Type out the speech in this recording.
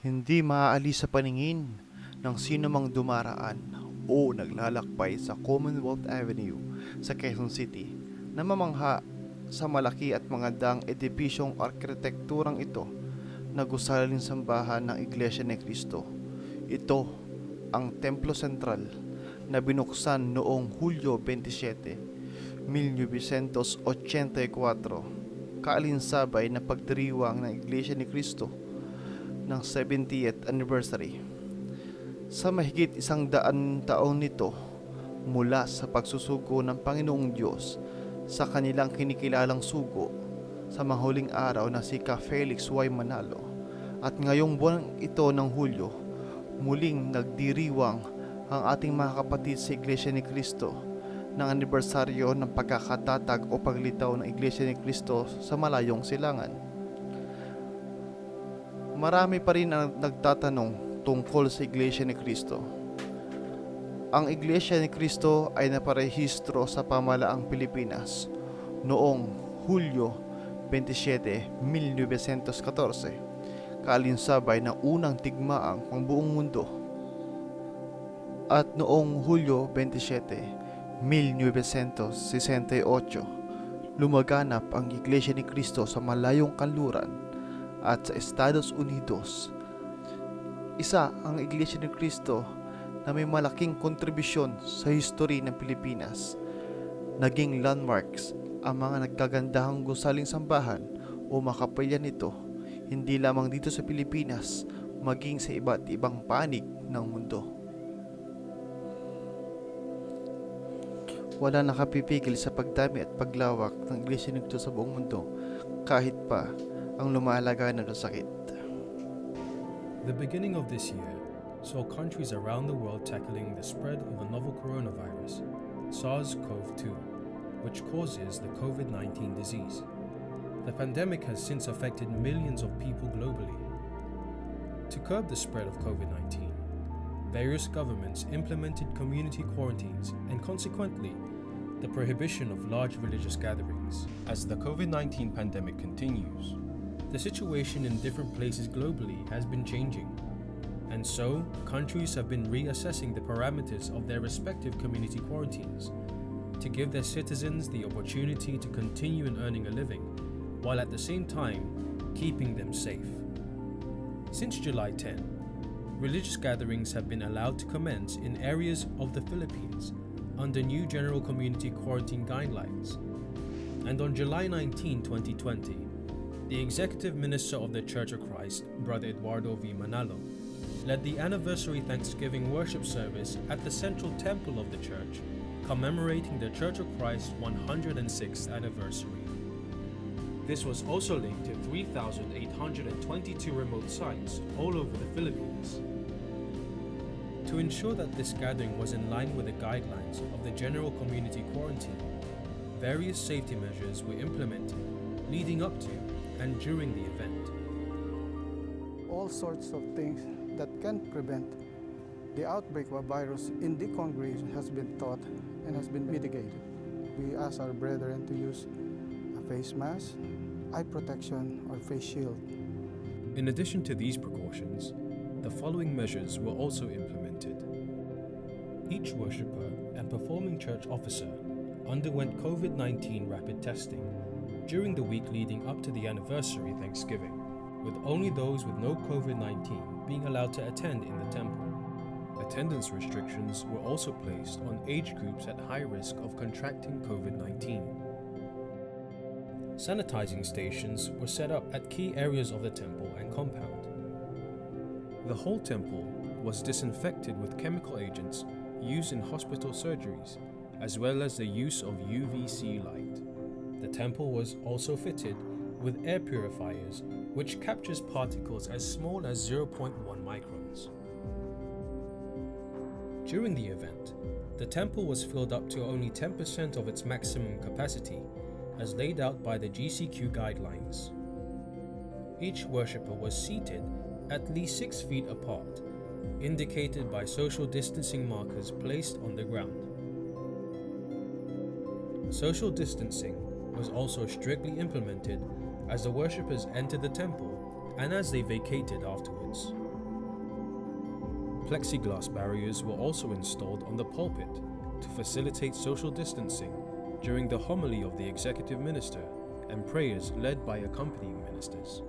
Hindi maaalis sa paningin ng sinumang dumaraan o naglalakbay sa Commonwealth Avenue sa Quezon City na mamangha sa malaki at magandang edipisyong arkitekturang ito na Gusaling Sambahan ng Iglesia ni Cristo. Ito ang Templo Central na binuksan noong Hulyo 27, 1984, kaalinsabay na pagdiriwang ng Iglesia ni Cristo ng 70th anniversary. Sa mahigit 100 taon nito mula sa pagsusugo ng Panginoong Diyos sa kanilang kinikilalang sugo sa mahuling araw na si Ka Felix Y. Manalo, at ngayong buwan ito ng Hulyo, muling nagdiriwang ang ating mga kapatid sa Iglesia ni Cristo ng anibersaryo ng pagkakatatag o paglitaw ng Iglesia ni Cristo sa Malayong Silangan. Marami pa rin ang nagtatanong tungkol sa Iglesia ni Cristo. Ang Iglesia ni Cristo ay naparehistro sa pamalaang Pilipinas noong Hulyo 27, 1914, kaalinsabay ng Unang Digmaang Pangbuong Mundo. At noong Hulyo 27, 1968, lumaganap ang Iglesia ni Cristo sa malayong kanluran at sa Estados Unidos. Isa ang Iglesia ni Cristo na may malaking kontribusyon sa history ng Pilipinas. Naging landmarks ang mga nagkagandahang gusaling sambahan o makapilya nito, hindi lamang dito sa Pilipinas, maging sa iba't ibang panig ng mundo. Wala nakapipigil sa pagdami at paglawak ng Iglesia ni Cristo sa buong mundo, kahit pa ang lumalaganap ng sakit. The beginning of this year saw countries around the world tackling the spread of the novel coronavirus, SARS-CoV-2, which causes the COVID-19 disease. The pandemic has since affected millions of people globally. To curb the spread of COVID-19, various governments implemented community quarantines and consequently the prohibition of large religious gatherings. As the COVID-19 pandemic continues, the situation in different places globally has been changing, and so countries have been reassessing the parameters of their respective community quarantines to give their citizens the opportunity to continue in earning a living, while at the same time keeping them safe. Since July 10, religious gatherings have been allowed to commence in areas of the Philippines under new general community quarantine guidelines. And on July 19, 2020, the Executive Minister of the Church of Christ, Brother Eduardo V. Manalo, led the anniversary Thanksgiving worship service at the Central Temple of the Church, commemorating the Church of Christ's 106th anniversary. This was also linked to 3,822 remote sites all over the Philippines. To ensure that this gathering was in line with the guidelines of the general community quarantine, various safety measures were implemented leading up to and during the event. All sorts of things that can prevent the outbreak of a virus in the congregation has been taught and has been mitigated. We ask our brethren to use a face mask, eye protection, or face shield. In addition to these precautions, the following measures were also implemented. Each worshipper and performing church officer underwent COVID-19 rapid testing during the week leading up to the anniversary Thanksgiving, with only those with no COVID-19 being allowed to attend in the temple. Attendance restrictions were also placed on age groups at high risk of contracting COVID-19. Sanitizing stations were set up at key areas of the temple and compound. The whole temple was disinfected with chemical agents used in hospital surgeries, as well as the use of UVC light. The temple was also fitted with air purifiers, which captures particles as small as 0.1 microns. During the event, the temple was filled up to only 10% of its maximum capacity, as laid out by the GCQ guidelines. Each worshipper was seated at least 6 feet apart, indicated by social distancing markers placed on the ground. Social distancing was also strictly implemented as the worshippers entered the temple and as they vacated afterwards. Plexiglass barriers were also installed on the pulpit to facilitate social distancing during the homily of the executive minister and prayers led by accompanying ministers.